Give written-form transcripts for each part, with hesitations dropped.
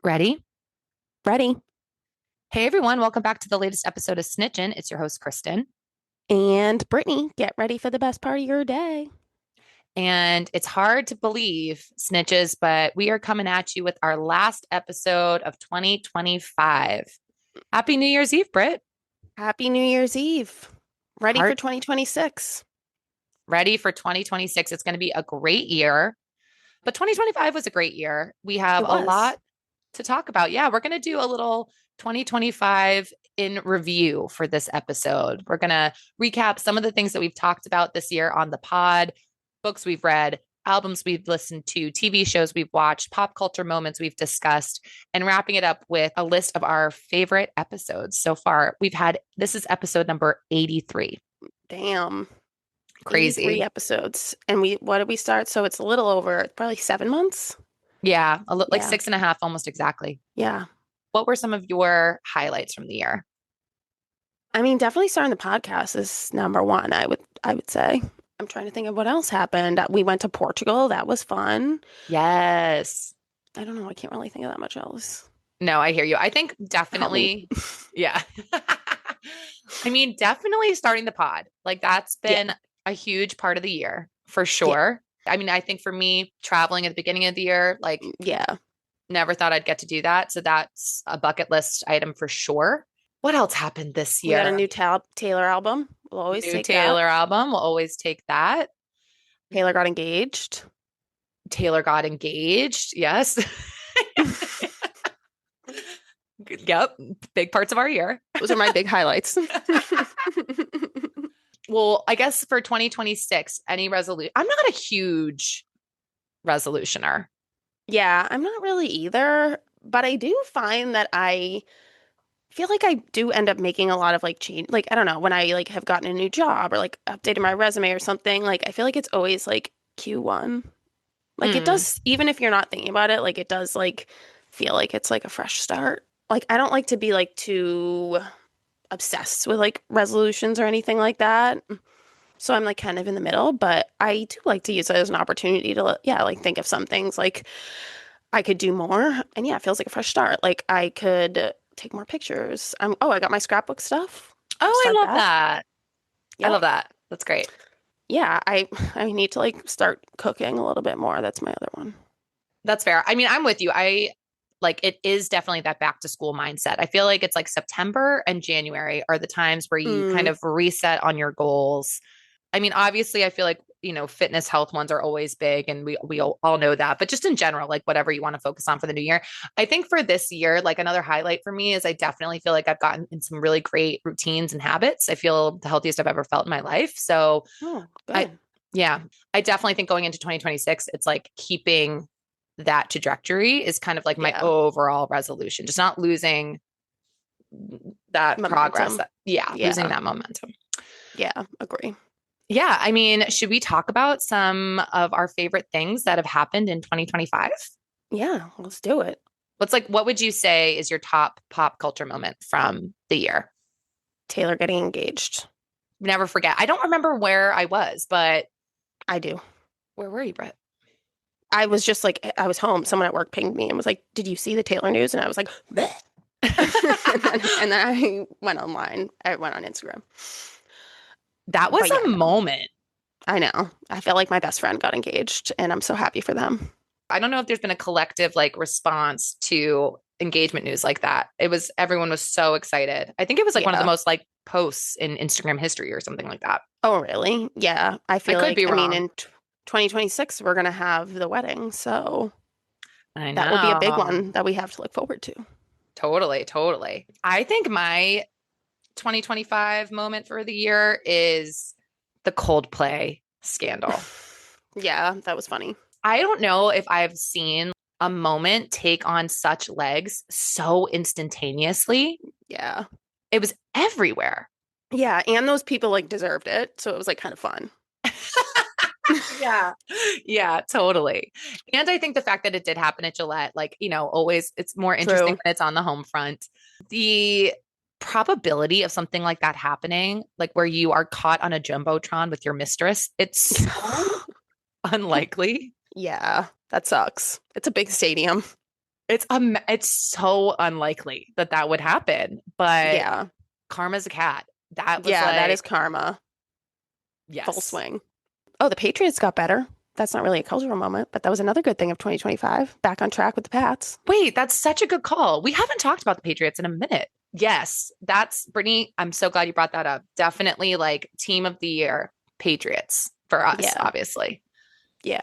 Ready? Ready. Hey everyone, welcome back to the latest episode of Snitchin'. It's your host, Kristen. And Brittany, get ready for the best part of your day. And it's hard to believe, snitches, but we are coming at you with our last episode of 2025. Happy New Year's Eve, Britt. Happy New Year's Eve. Ready for Heart 2026. ready for 2026. It's going to be a great year, but 2025 was a great year. We have It a was. lot to talk about. Yeah, we're going to do a little 2025 in review for this episode. We're going to recap some of the things that we've talked about this year on the pod, books we've read, albums we've listened to, TV shows we've watched, pop culture moments we've discussed, and wrapping it up with a list of our favorite episodes so far. This is episode number 83. Damn. Crazy. 83 episodes. And what did we start? So it's a little over probably 7 months. Yeah, like Yeah. 6.5, almost exactly. Yeah. What were some of your highlights from the year? I mean, definitely starting the podcast is number one, I would say. I'm trying to think of what else happened. We went to Portugal. That was fun. Yes. I don't know. I can't really think of that much else. No, I hear you. I think Help me. definitely, yeah. I mean, definitely starting the pod. Like that's Yeah. been a huge part of the year for sure. I mean, I think for me, traveling at the beginning of the year, like Yeah. never thought I'd get to do that. So that's a bucket list item for sure. What else happened this We got a year? new Taylor album. We'll always New take Taylor that. album. We'll always take that. Taylor got engaged. Taylor got engaged. Yes. Yep. Big parts of our year. Those are my big highlights. Well, I guess for 2026, any resolution, I'm not a huge resolutioner. Yeah, I'm not really either, but I do find that I feel like I do end up making a lot of like change. Like, I don't know, when I like have gotten a new job or like updated my resume or something, like I feel like it's always like Q1. Like it does, even if you're not thinking about it, like it does like feel like it's like a fresh start. Like I don't like to be like too obsessed with like resolutions or anything like that. So I'm like kind of in the middle, but I do like to use it as an opportunity to, yeah, like think of some things like I could do more. And yeah, it feels like a fresh start. Like I could take more pictures. I got my scrapbook stuff. Oh, I Start love that. that. I love Yep. that. That's great. Yeah, I need to like start cooking a little bit more. That's my other one. That's fair. I mean, I'm with you. I like it is definitely that back to school mindset. I feel like it's like September and January are the times where you kind of reset on your goals. I mean, obviously, I feel like, fitness health ones are always big and we all know that, but just in general, like whatever you want to focus on for the new year. I think for this year, like another highlight for me is I definitely feel like I've gotten in some really great routines and habits. I feel the healthiest I've ever felt in my life. So Oh, I, good. yeah, I definitely think going into 2026, it's like keeping that trajectory is kind of like my Yeah. overall resolution, just not losing that progress. Momentum. Losing Yeah. that momentum. Yeah, agree. Yeah. I mean, should we talk about some of our favorite things that have happened in 2025? Yeah, let's do it. What would you say is your top pop culture moment from the year? Taylor getting engaged. Never forget. I don't remember where I was, but I do. where were you, Brett? I was just like, I was home. Someone at work pinged me and was like, "Did you see the Taylor news?" And I was like, "Bleh." and then I went online. I went on Instagram. That was But yeah, a moment. I know. I felt like my best friend got engaged, and I'm so happy for them. I don't know if there's been a collective like response to engagement news like that. Everyone was so excited. I think it was like one of the Yeah. most like posts in Instagram history or something like that. Oh, really? Yeah. I feel could like, be I mean, wrong. in 2026, we're going to have the wedding. So I that will be a big know. one that we have to look forward to. Totally, totally. I think my 2025 moment for the year is the Coldplay scandal. Yeah, that was funny. I don't know if I've seen a moment take on such legs so instantaneously. Yeah. It was everywhere. Yeah. And those people like deserved it. So it was like kind of fun. Yeah. Yeah, totally. And I think the fact that it did happen at Gillette, like, always it's more interesting True. when it's on the home front. The probability of something like that happening, like where you are caught on a jumbotron with your mistress, it's so unlikely. Yeah, that sucks. It's a big stadium. It's so unlikely that that would happen, but Yeah. karma's a cat. That was Yeah, that is like, karma. Full yes. swing. Oh, the Patriots got better. That's not really a cultural moment, but that was another good thing of 2025. Back on track with the Pats. Wait, that's such a good call. We haven't talked about the Patriots in a minute. Yes, that's Brittany. I'm so glad you brought that up. Definitely like team of the year, Patriots for us, Yeah. obviously. Yeah,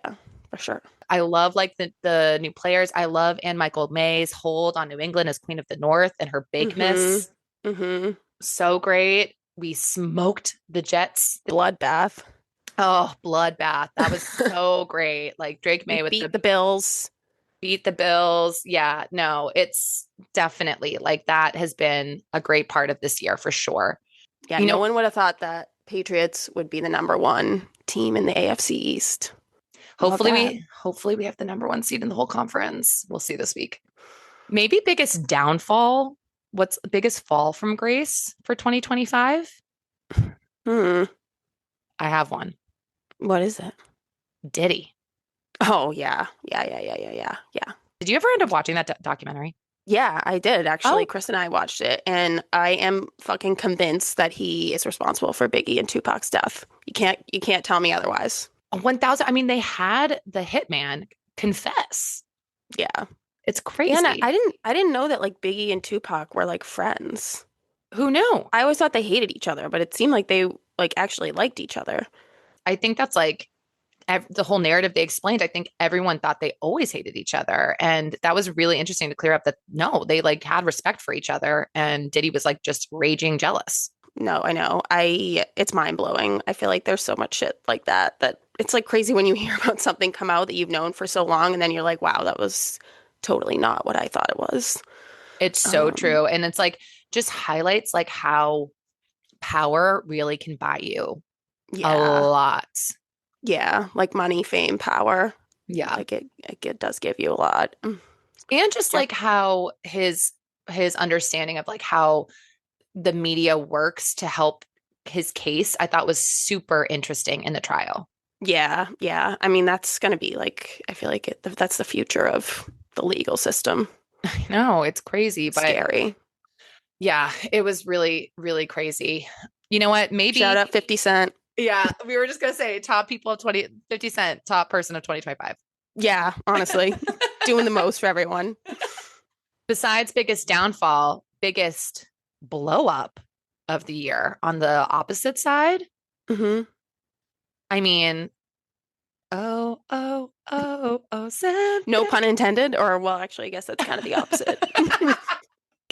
for sure. I love like the new players. I love Ann Michael May's hold on New England as Queen of the North and her Mm-hmm. bigness. Mm-hmm. So great. We smoked the Jets. Bloodbath. Oh, bloodbath. That was so great. Like Drake We May with beat the the Bills. beat the Bills. Yeah, no, it's definitely like that has been a great part of this year for sure. Yeah, You no know, one would have thought that Patriots would be the number one team in the AFC East. Love that. hopefully we have the number one seed in the whole conference. We'll see this week. Maybe biggest downfall. What's the biggest fall from grace for 2025? Hmm. I have one. What is it? Diddy. Oh, yeah. Yeah. Did you ever end up watching that documentary? Yeah, I did actually. Oh, Chris and I watched it, and I am fucking convinced that he is responsible for Biggie and Tupac's death. You can't tell me otherwise. 1000. I mean, they had the hitman confess. Yeah. It's And I, crazy. I didn't I didn't know that like Biggie and Tupac were like friends. Who knew? I always thought they hated each other, but it seemed like they like actually liked each other. I think that's like the whole narrative they explained. I think everyone thought they always hated each other. And that was really interesting to clear up that no, they like had respect for each other. And Diddy was like just raging jealous. No, I know. It's mind-blowing. I feel like there's so much shit like that it's like crazy when you hear about something come out that you've known for so long and then you're like, wow, that was totally not what I thought it was. It's so Um, true. And it's like just highlights like how power really can buy you a yeah. lot. Yeah, like money, fame, power. Yeah. Like it does give you a lot. And just Jeff, like how his understanding of like how the media works to help his case, I thought was super interesting in the trial. yeah. I mean, that's gonna be like I feel like that's the future of the legal system. No, it's crazy, but Scary. yeah, it was really, really crazy. You know what? Shout Maybe, out 50 Cent. yeah, we were just going to say top people of 50 Cent, top person of 2025. Yeah, honestly, doing the most for everyone. Besides biggest downfall, biggest blow up of the year on the opposite side. Hmm. I mean, No Cynthia. pun intended, or well, actually, I guess that's kind of the opposite.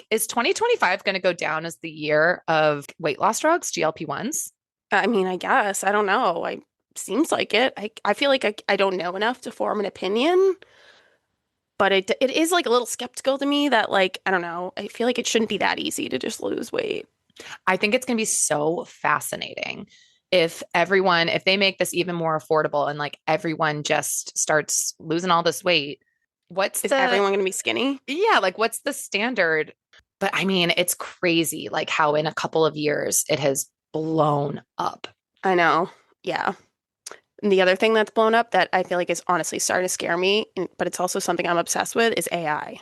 Is 2025 going to go down as the year of weight loss drugs, GLP-1s? I mean, I guess. I don't know. I seems like it. I feel like I don't know enough to form an opinion, but it is like a little skeptical to me that like, I don't know. I feel like it shouldn't be that easy to just lose weight. I think it's going to be so fascinating if they make this even more affordable and like everyone just starts losing all this weight. What's Is the, everyone going to be skinny? yeah, like what's the standard? But I mean, it's crazy like how in a couple of years it has blown up. I know. Yeah. And the other thing that's blown up that I feel like is honestly starting to scare me, but it's also something I'm obsessed with, is AI.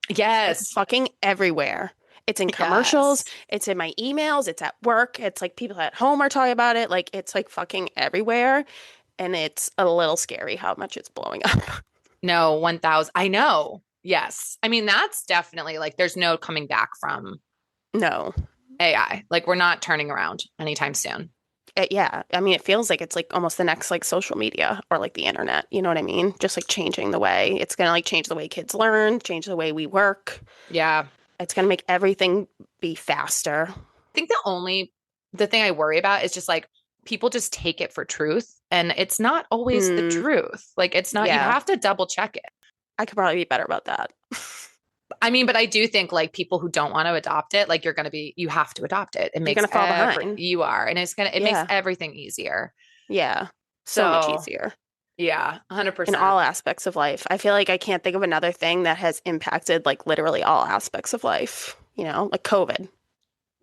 It's Yes. fucking everywhere. It's in commercials, Yes. it's in my emails, it's at work, it's like people at home are talking about it. Like it's like fucking everywhere. And it's a little scary how much it's blowing up. No, 1000. I know. Yes. I mean, that's definitely like there's no coming back from No. AI. Like we're not turning around anytime soon. Yeah. I mean, it feels like it's like almost the next like social media or like the internet. You know what I mean? Just like changing the way it's going to like change the way kids learn, change the way we work. Yeah. It's going to make everything be faster. I think the thing I worry about is just like people just take it for truth and it's not always the Mm, truth. Like it's not, you yeah. have to double check it. I could probably be better about that. I mean, but I do think like people who don't want to adopt it, like you have to adopt it. It You're makes going to fall behind. you are, and it makes Yeah. everything easier. Yeah. So much So easier yeah, in 100%. all aspects of life. I feel like I can't think of another thing that has impacted like literally all aspects of life, like COVID.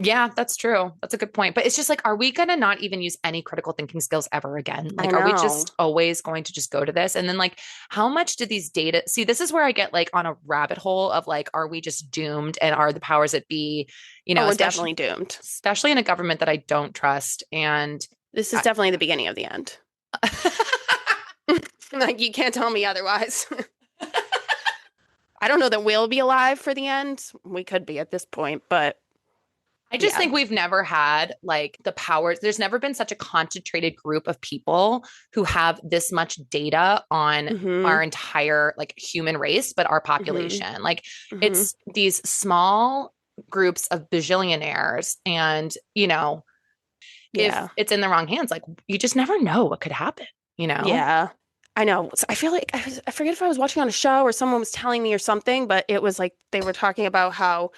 Yeah, that's true. That's a good point. But it's just like, are we going to not even use any critical thinking skills ever again? I Like, are we know. just always going to just go to this? And then, like, how much do these data see? This is where I get like on a rabbit hole of like, are we just doomed? And are the powers that be, Oh, we're especially, definitely doomed. especially in a government that I don't trust. And This is I, definitely the beginning of the end. Like, you can't tell me otherwise. I don't know that we'll be alive for the end. We could be at this point, but I just yeah. think we've never had like the powers. There's never been such a concentrated group of people who have this much data on Hmm. our entire like human race, but our Hmm. population. Like Hmm. it's these small groups of bajillionaires. And, if Yeah. it's in the wrong hands, like you just never know what could happen, you know? Yeah. I know. So I feel like I forget if I was watching on a show or someone was telling me or something, but it was like they were talking about how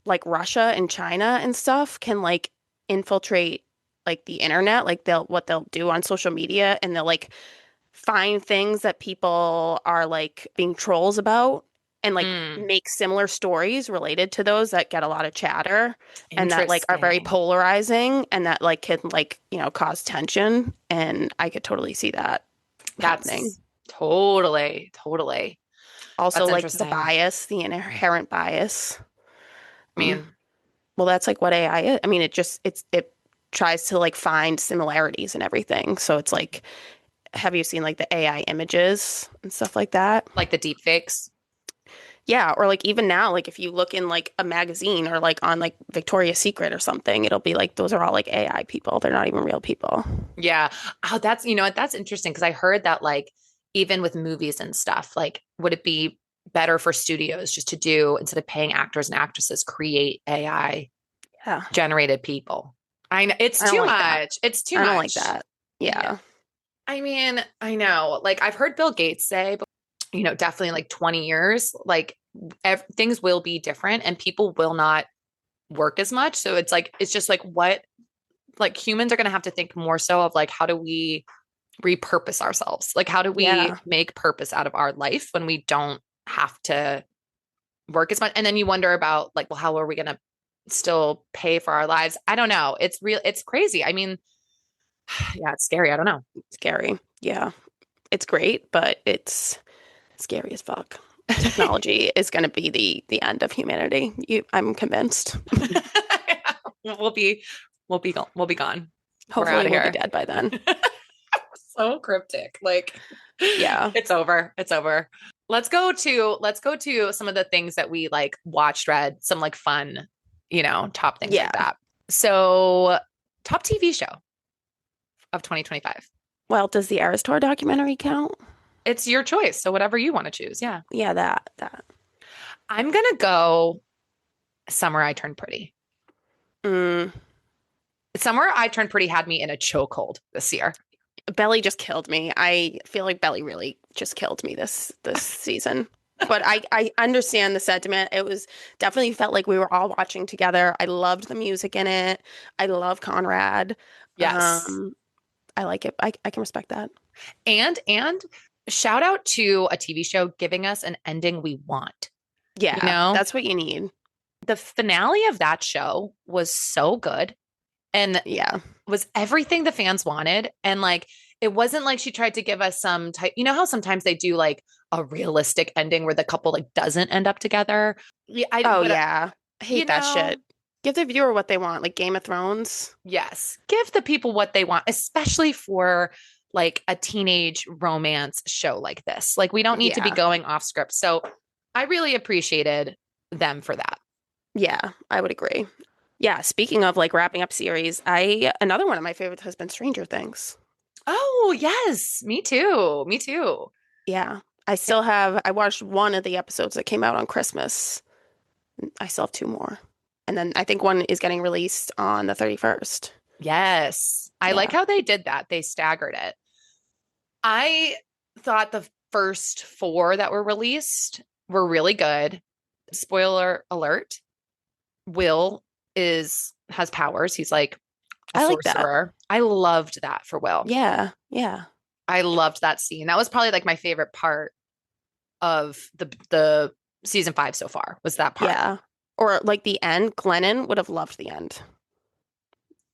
like Russia and China and stuff can like infiltrate like the internet, like they'll do on social media and they'll like find things that people are like being trolls about and like Mm, make similar stories related to those that get a lot of chatter and that like are very interesting. polarizing and that like can like, cause tension. And I could totally see that happening. That's totally, totally. Also, That's like the interesting. bias, the inherent bias. I Mm. mean, Well, that's like what AI is. I mean, it tries to like find similarities and everything. So it's like, have you seen like the AI images and stuff like that? like the deep fakes. Yeah, or like even now, like if you look in like a magazine or like on like Victoria's Secret or something, it'll be like those are all like AI people. They're not even real people. Yeah. Oh, that's, you know what? That's interesting because I heard that like even with movies and stuff, like would it be better for studios just to do instead of paying actors and actresses, create AI Yeah, generated people? I know it's I don't too like that. much. It's too I don't like much. that. Yeah. Yeah. I mean, I know. Like I've heard Bill Gates say, definitely in like 20 years, like things will be different and people will not work as much. So it's like it's just like what like humans are going to have to think more so of like how do we repurpose ourselves? Like, how do we Yeah. make purpose out of our life when we don't have to work as much? And then you wonder about, like, well, how are we going to still pay for our lives? I don't know. It's real, it's crazy. I mean, yeah, it's scary. I don't know. Scary. Yeah. It's great, but it's scary as fuck. Technology is going to be the end of humanity. I'm convinced. we'll be, we'll be gone. We're out Hopefully of we'll be here. dead by then. So cryptic. Like, Yeah. it's over. It's over. Let's go to some of the things that we like watched, read, some like fun, top things like Yeah. that. So, top TV show of 2025. Well, does the Eras Tour documentary count? It's your choice. So whatever you want to choose. Yeah. Yeah, that. I'm gonna go Summer I Turned Pretty. Mm. Summer I Turned Pretty had me in a chokehold this year. Belly just killed me. I feel like Belly really just killed me this season. But I understand the sentiment. It was definitely felt like we were all watching together. I loved the music in it. I love Conrad. Yes. Um, I like it. I can respect that. And shout out to a TV show giving us an ending we want. You Yeah, know, that's what you need. the finale of that show was so good and Yeah. was everything the fans wanted. And like, it wasn't like she tried to give us some type, how sometimes they do like a realistic ending where the couple like doesn't end up together. Yeah, Oh yeah. I you hate that know, shit. Give the viewer what they want, like Game of Thrones. yes, give the people what they want, especially for like a teenage romance show like this. Like, we don't need to be Yeah. going off script. So I really appreciated them for that. Yeah, I would agree. Yeah, speaking of like wrapping up series, I another one of my favorites has been Stranger Things. Oh, yes. Me too. Me too. Yeah. I watched one of the episodes that came out on Christmas. I still have two more. And then I think one is getting released on the 31st. Yes. I like Yeah. how they did that. They staggered it. I thought the first four that were released were really good. Spoiler alert, Will is has powers. He's like a I like that. sorcerer. I loved that for Will. Yeah. Yeah. I loved that scene. That was probably like my favorite part of the season 5 so far was that part. Yeah. Or like the end, Glennon would have loved the end.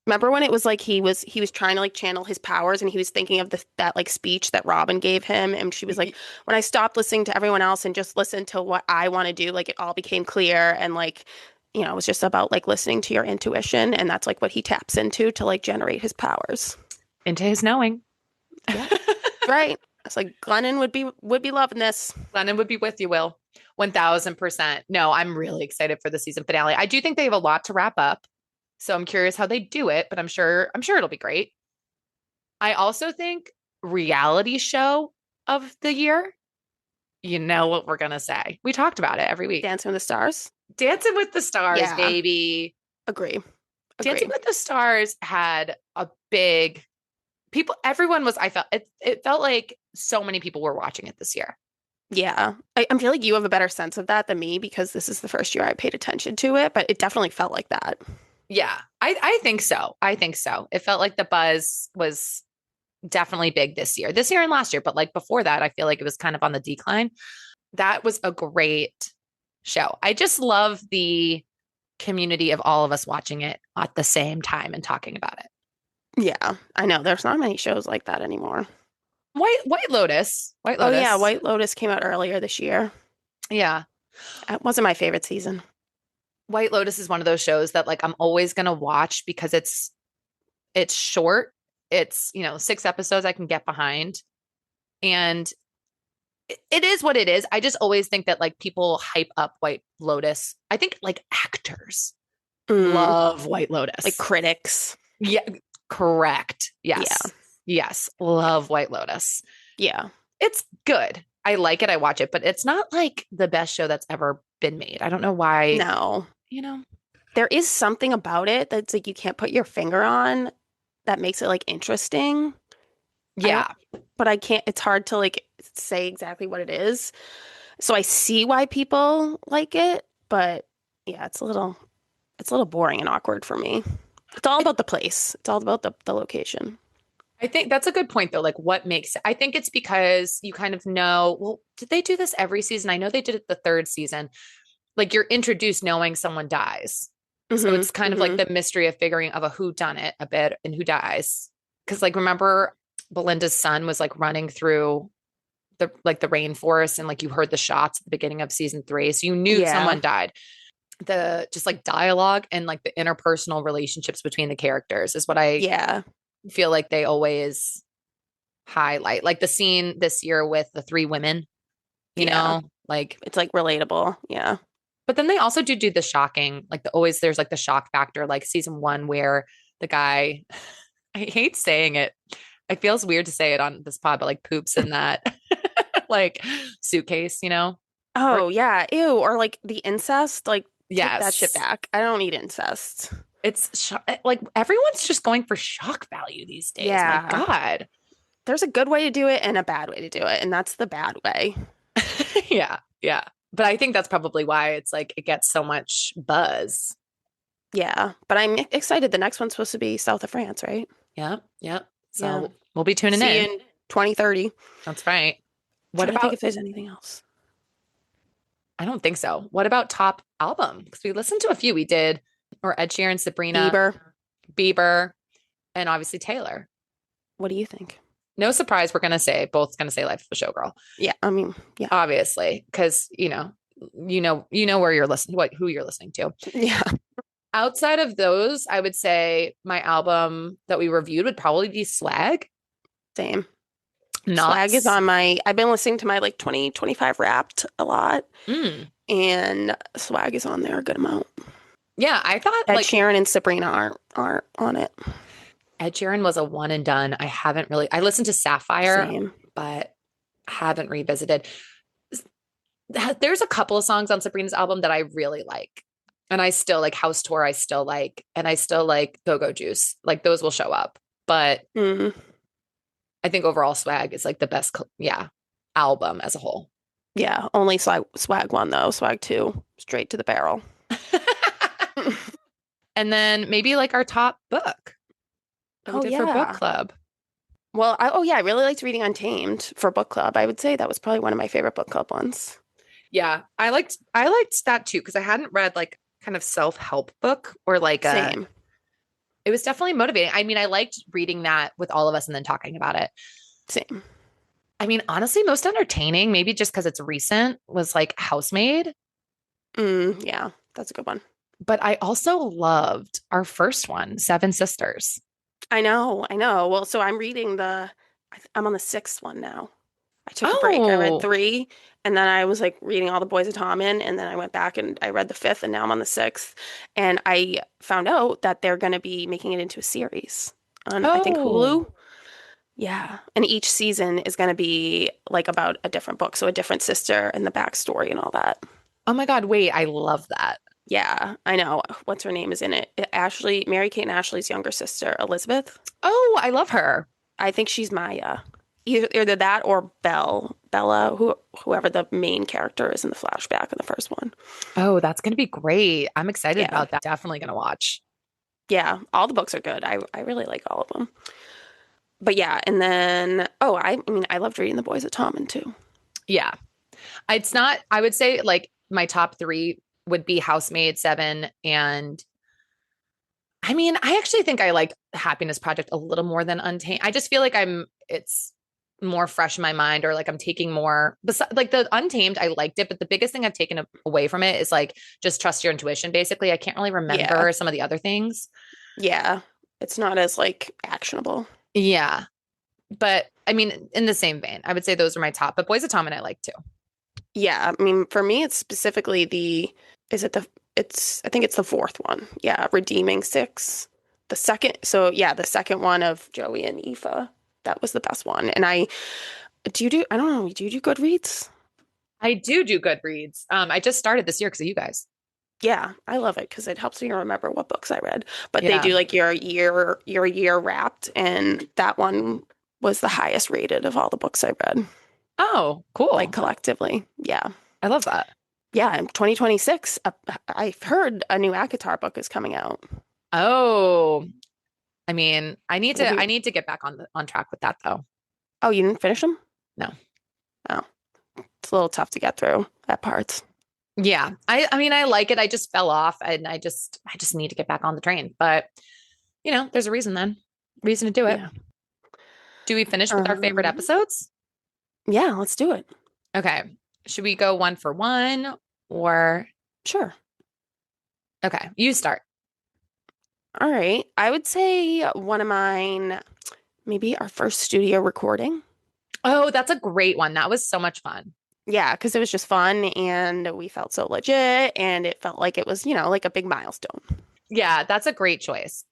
Remember when it was like he was trying to like channel his powers and he was thinking of that like speech that Robin gave him and she was like, when I stopped listening to everyone else and just listened to what I want to do, like it all became clear and like, it was just about like listening to your intuition and that's like what he taps into to like generate his powers. Into his knowing. Yeah. Right. It's like Glennon would be loving this. Glennon would be with you, Will. 1000%. No, I'm really excited for the season finale. I do think they have a lot to wrap up. So I'm curious how they do it, but I'm sure it'll be great. I also think reality show of the year, you know what we're going to say. We talked about it every week. Dancing with the Stars. Dancing with the Stars, Yeah. baby. Agree. Dancing with the Stars had a big everyone was, it felt like so many people were watching it this year. Yeah. I feel like you have a better sense of that than me because this is the first year I paid attention to it, but it definitely felt like that. Yeah, I think so. I think so. It felt like the buzz was definitely big this year and last year. But like before that, I feel like it was kind of on the decline. That was a great show. I just love the community of all of us watching it at the same time and talking about it. Yeah, I know. There's not many shows like that anymore. White Lotus. Oh, yeah. White Lotus came out earlier this year. Yeah. It wasn't my favorite season. White Lotus is one of those shows that like I'm always going to watch because it's short. It's, 6 episodes I can get behind. And it is what it is. I just always think that like people hype up White Lotus. I think like actors love White Lotus. Like critics. Yeah, correct. Yes. Yeah. Yes. Love White Lotus. Yeah. It's good. I like it. I watch it, but it's not like the best show that's ever been made. I don't know why. No. There is something about it that's like you can't put your finger on that makes it like interesting. Yeah. But I can't, it's hard to like say exactly what it is. So I see why people like it, but yeah, it's a little boring and awkward for me. It's all about the place. It's all about the location. I think that's a good point though. Like what makes it, I think it's because you kind of know, well, did they do this every season? I know they did it the 3rd season. Like you're introduced knowing someone dies. So it's kind of like the mystery of figuring of a who done it a bit and who dies. Cause like, remember Belinda's son was like running through the rainforest and like you heard the shots at the beginning of season 3. So you knew someone died. The just like dialogue and like the interpersonal relationships between the characters is what I feel like they always highlight. Like the scene this year with the 3 women, you know, like it's like relatable. Yeah. But then they also do the shocking, like there's like the shock factor, like season 1 where the guy, I hate saying it. It feels weird to say it on this pod, but like poops in that like suitcase, Oh, yeah. Ew. Or like the incest, like take yes. that shit back. I don't need incest. It's like everyone's just going for shock value these days. Yeah. My God. There's a good way to do it and a bad way to do it. And that's the bad way. Yeah. Yeah. But I think that's probably why it's like it gets so much buzz. Yeah. But I'm excited. The next one's supposed to be south of France, right? Yeah. Yeah. So we'll be tuning in. In 2030. That's right. What about, I think if there's anything else? I don't think so. What about top album? Because we listened to a few. We did, or Ed Sheeran, Sabrina, Bieber, and obviously Taylor. What do you think? No surprise, we're gonna say Life of a Showgirl. Yeah, I mean, yeah, obviously, because you know where you're listening, who you're listening to. Yeah. Outside of those, I would say my album that we reviewed would probably be Swag. Same. Swag is on I've been listening to my like 2025 Wrapped a lot. And Swag is on there a good amount. Yeah, I thought Ed Sheeran and Sabrina aren't on it. Ed Sheeran was a one and done. I listened to Sapphire, but haven't revisited. There's a couple of songs on Sabrina's album that I really like. And I still like House Tour. I still like, and I still like Go-Go Juice. Like those will show up. But I think overall Swag is like the best, album as a whole. Yeah. Only Swag 1 though. Swag 2, straight to the barrel. And then maybe like our top book that we did for book club. Well, I really liked reading Untamed for book club. I would say that was probably one of my favorite book club ones. Yeah, I liked that too because I hadn't read like kind of self-help book or like a Same. it was definitely motivating. I mean, I liked reading that with all of us and then talking about it. Same. I mean, honestly, most entertaining, maybe just because it's recent, was like Housemaid. Yeah, that's a good one. But I also loved our first one, Seven Sisters. I know, I know. Well, so I'm on the sixth one now. I took a break. I read Oh, three, and then I was like reading all the Boys of Tommen, and then I went back and I read the fifth, and now I'm on the sixth. And I found out that they're going to be making it into a series on, I think, oh, Hulu. Yeah. And each season is going to be like about a different book, so a different sister and the backstory and all that. oh my God, wait, I love that. Yeah, I know. What's her name is in it? Ashley, Mary-Kate and Ashley's younger sister, Elizabeth. Oh, I love her. I think she's Maya. Either that or Bella, whoever the main character is in the flashback in the first one. Oh, that's going to be great. I'm excited Yeah. about that. Definitely going to watch. Yeah, all the books are good. I really like all of them. But yeah, and then I mean I loved reading The Boys of Tommen too. Yeah. It's not, I would say like my top three would be Housemaid, Seven, and I mean, I actually think I like Happiness Project a little more than Untamed. I just feel like it's more fresh in my mind, or like I'm taking more, like the Untamed, I liked it, but the biggest thing I've taken away from it is like just trust your intuition, basically. I can't really Yeah. remember some of the other things. Yeah. It's not as like actionable. Yeah. But I mean, in the same vein, I would say those are my top, but Boys of Tom and I like too. Yeah, I mean for me it's specifically is it the it's I think it's the fourth one. Yeah, Redeeming Six. The second the second one of Joey and Aoife. That was the best one. And I don't know, do you do Goodreads? I do Goodreads. I just started this year because of you guys. Yeah, I love it because it helps me remember what books I read. But they Yeah. do like your year wrapped, and that one was the highest rated of all the books I read, Oh, like cool. collectively. Yeah. I love that. Yeah, in 2026, I've heard a new ACOTAR book is coming out. Oh, I mean, We'll be, I need to get back on track with that though. oh, you didn't finish them? No. Oh, it's a little tough to get through at parts. Yeah. I mean, I like it. I just fell off and I just need to get back on the train. But, there's a reason then. Reason to do it. Yeah. Do we finish with our favorite Um, episodes? yeah, let's do it. Okay. Should we go one for one or Sure. okay, you start. All right. I would say one of mine, maybe our first studio recording. Oh, that's a great one. That was so much fun. Yeah, because it was just fun and we felt so legit and it felt like it was, like a big milestone. Yeah, that's a great choice.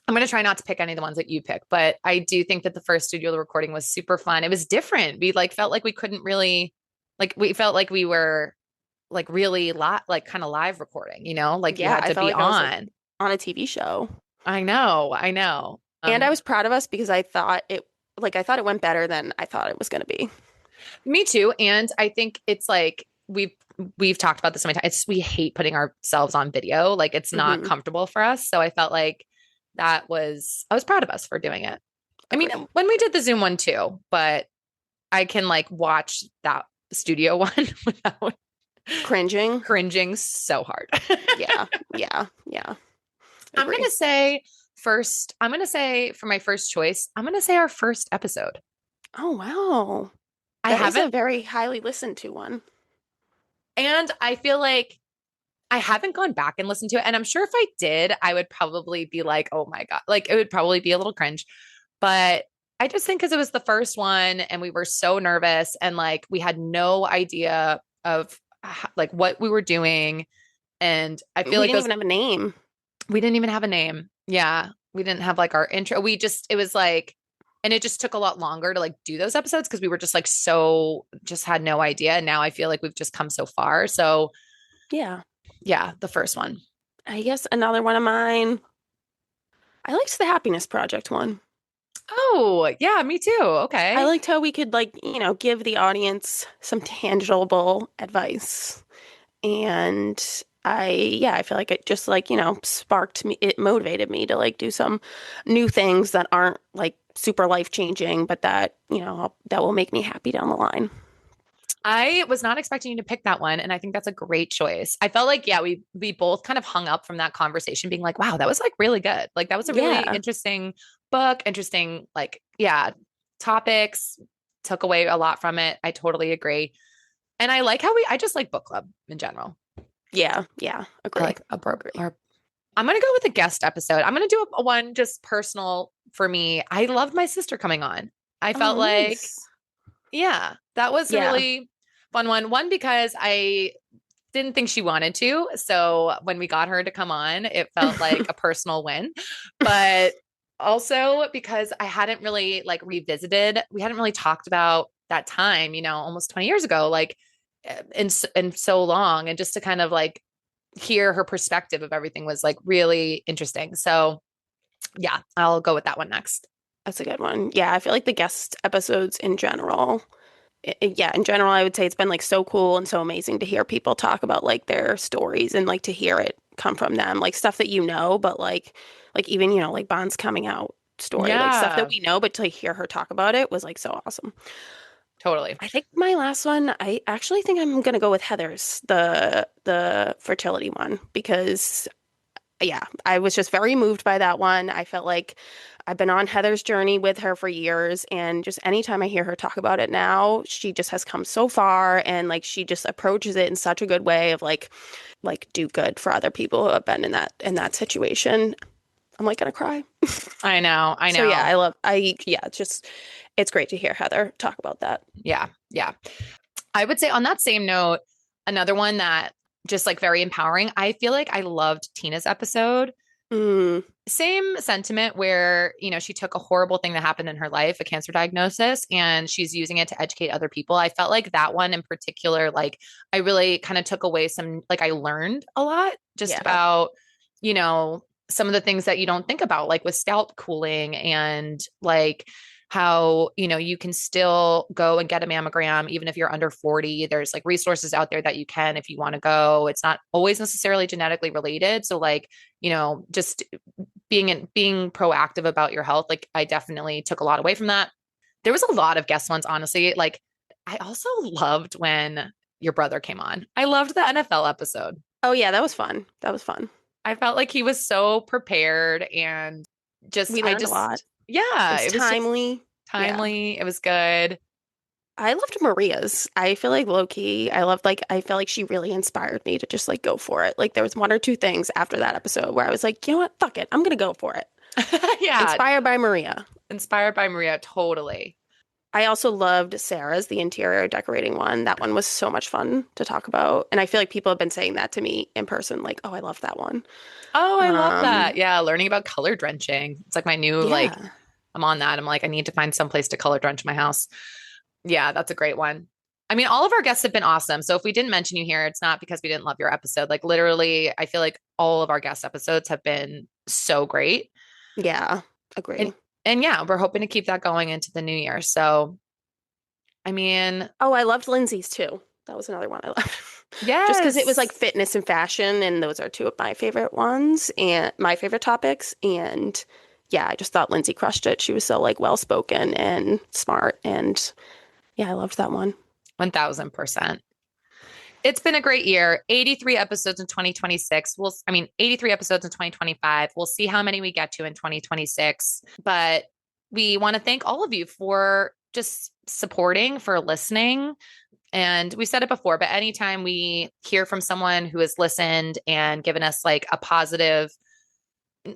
I'm going to try not to pick any of the ones that you pick, but I do think that the first studio recording was super fun. It was different. We like felt like we couldn't really we felt like we were like really like kind of live recording, like you Yeah, had I to felt be like I was like on. on a TV show. I know. I know. And I was proud of us because I thought it went better than I thought it was going to be. Me too. And I think it's like we've talked about this so many times. We hate putting ourselves on video. Like it's not Hmm. comfortable for us. So I felt like I was proud of us for doing it. I mean, Agree. when we did the Zoom one too, but I can like watch that studio one without Cringing. cringing so hard. Yeah. Yeah. Yeah. I'm going Agree. to say I'm going to say for my first choice, I'm going to say our first episode. Oh, wow. I That is a haven't, very highly listened to one. and I feel like I haven't gone back and listened to it. And I'm sure if I did, I would probably be like, oh my God, like it would probably be a little cringe. But I just think because it was the first one and we were so nervous and like we had no idea of like what we were doing. And I We feel like didn't even have a name. we didn't even have a name. Yeah. We didn't have like our intro. It was like, and it just took a lot longer to like do those episodes because we were just like just had no idea. And now I feel like we've just come so far. So Yeah. yeah, the first one. I guess another one of mine. I liked the Happiness Project one. Oh, yeah, me too. I Okay. liked how we could give the audience some tangible advice. And I feel like it just sparked me, it motivated me to like do some new things that aren't like super life changing, but that, that will make me happy down the line. I was not expecting you to pick that one, and I think that's a great choice. I felt like, yeah, we both kind of hung up from that conversation, being like, "Wow, that was like really good. Like that was a really Yeah. interesting book, interesting like yeah topics. Took away a lot from it. I totally agree, and I like how I just like book club in general. Yeah. Yeah. I Agree. like a Agree. or I'm gonna go with a guest episode. I'm gonna do a one just personal for me. I loved my sister coming on. I Oh, felt like nice. yeah, that was a Yeah. really fun one. One, because I didn't think she wanted to. So when we got her to come on, it felt like a personal win. But also because I hadn't really like revisited, we hadn't really talked about that time, almost 20 years ago, like in so long. And just to kind of like hear her perspective of everything was like really interesting. So yeah, I'll go with that one next. That's a good one. Yeah, I feel like the guest episodes in general, yeah, in general, I would say it's been like so cool and so amazing to hear people talk about like their stories and like to hear it come from them, like stuff that but like even, like Bond's coming out story, like stuff that Yeah, we know, but to like, hear her talk about it was like so awesome. totally. I think my last one, I actually think I'm gonna go with Heather's, the fertility one, because yeah, I was just very moved by that one. I felt like I've been on Heather's journey with her for years, and just anytime I hear her talk about it now, she just has come so far, and like she just approaches it in such a good way of like do good for other people who have been in that situation. I'm like gonna cry. I know. I So yeah, know. yeah, it's great to hear Heather talk about that. Yeah. Yeah. I would say on that same note, another one that just like very empowering. I feel like I loved Tina's episode. Mm, Same sentiment where, she took a horrible thing that happened in her life, a cancer diagnosis, and she's using it to educate other people. I felt like that one in particular, like I really kind of took away like I learned a lot just yeah. about, some of the things that you don't think about, like with scalp cooling and like how, you can still go and get a mammogram even if you're under 40. There's like resources out there that you can if you want to go. It's not always necessarily genetically related. So like, just being proactive about your health. Like I definitely took a lot away from that. There was a lot of guest ones, honestly. Like I also loved when your brother came on. I loved the NFL episode. Oh yeah, that was fun. That was fun. I felt like he was so prepared and We learned a lot. It yeah, was it was just timely. Yeah. timely. It was good. I loved Maria's. I feel like low key, I feel like she really inspired me to just like go for it. Like there was one or two things after that episode where I was like, you know what? Fuck it. I'm gonna go for it. Yeah, Inspired by Maria. inspired by Maria, totally. I also loved Sarah's, the interior decorating one. That one was so much fun to talk about. And I feel like people have been saying that to me in person, like, oh, I love that one. Oh, I love that. Um, Yeah, learning about color drenching. It's like my new like yeah. I'm on that. I'm like I need to find some place to color drench my house. Yeah, that's a great one. I mean, all of our guests have been awesome. So if we didn't mention you here, it's not because we didn't love your episode. Like literally, I feel like all of our guest episodes have been so great. Yeah. And Agree. and yeah, we're hoping to keep that going into the new year. So, I mean, Oh, I loved Lindsay's too. That was another one I loved. Just because it was like yes. fitness and fashion, and those are two of my favorite ones and my favorite topics. And yeah, I just thought Lindsay crushed it. She was so like well spoken and smart, and yeah, I loved that one. 1000%. It's been a great year. 83 episodes in 2026. 83 episodes in 2025. We'll see how many we get to in 2026. But we want to thank all of you for just supporting, for listening. And we've said it before, but anytime we hear from someone who has listened and given us like a positive,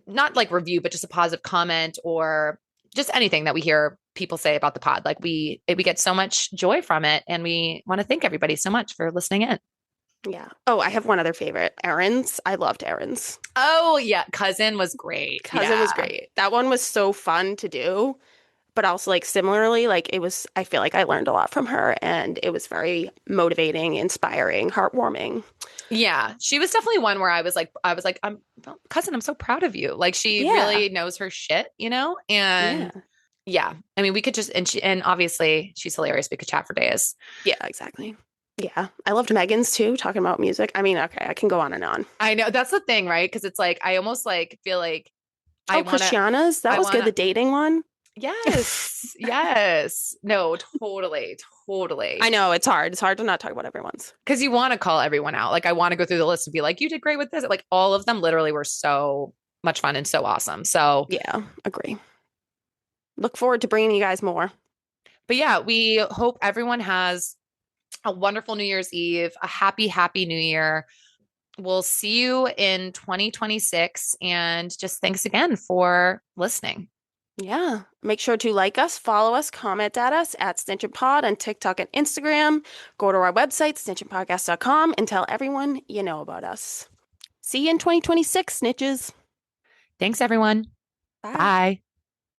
not like review, but just a positive comment or just anything that we hear people say about the pod, like we get so much joy from it. And we want to thank everybody so much for listening in. Yeah. Oh, I have one other favorite. Erin's. I loved Erin's. Oh, yeah. Cousin was great. Cousin was Yeah. great. That one was so fun to do, but also like similarly, like I feel like I learned a lot from her and it was very motivating, inspiring, heartwarming. Yeah. She was definitely one where I was like, cousin, I'm so proud of you. Like she Yeah. really knows her shit, you know? And Yeah. yeah, I mean, we could just, and obviously she's hilarious. We could chat for days. Yeah, exactly. Yeah. I loved Megan's too, talking about music. I mean, okay, I can go on and on. I know that's the thing, right? Because it's like, I almost like feel like I Oh, want to, Christiana's. That I was want good. to, The dating one. Yes. Yes. No, totally. I Totally. know it's hard. It's hard to not talk about everyone's. Because you want to call everyone out. Like, I want to go through the list and be like, you did great with this. Like, all of them literally were so much fun and so awesome. So, Yeah, agree. Look forward to bringing you guys more. but yeah, we hope everyone has a wonderful New Year's Eve, a happy, happy New Year. We'll see you in 2026. And just thanks again for listening. Yeah. Make sure to like us, follow us, comment at us at snitchinpod on TikTok and Instagram. Go to our website, snitchinpodcast.com, and tell everyone you know about us. See you in 2026, snitches. Thanks, everyone. Bye. Bye.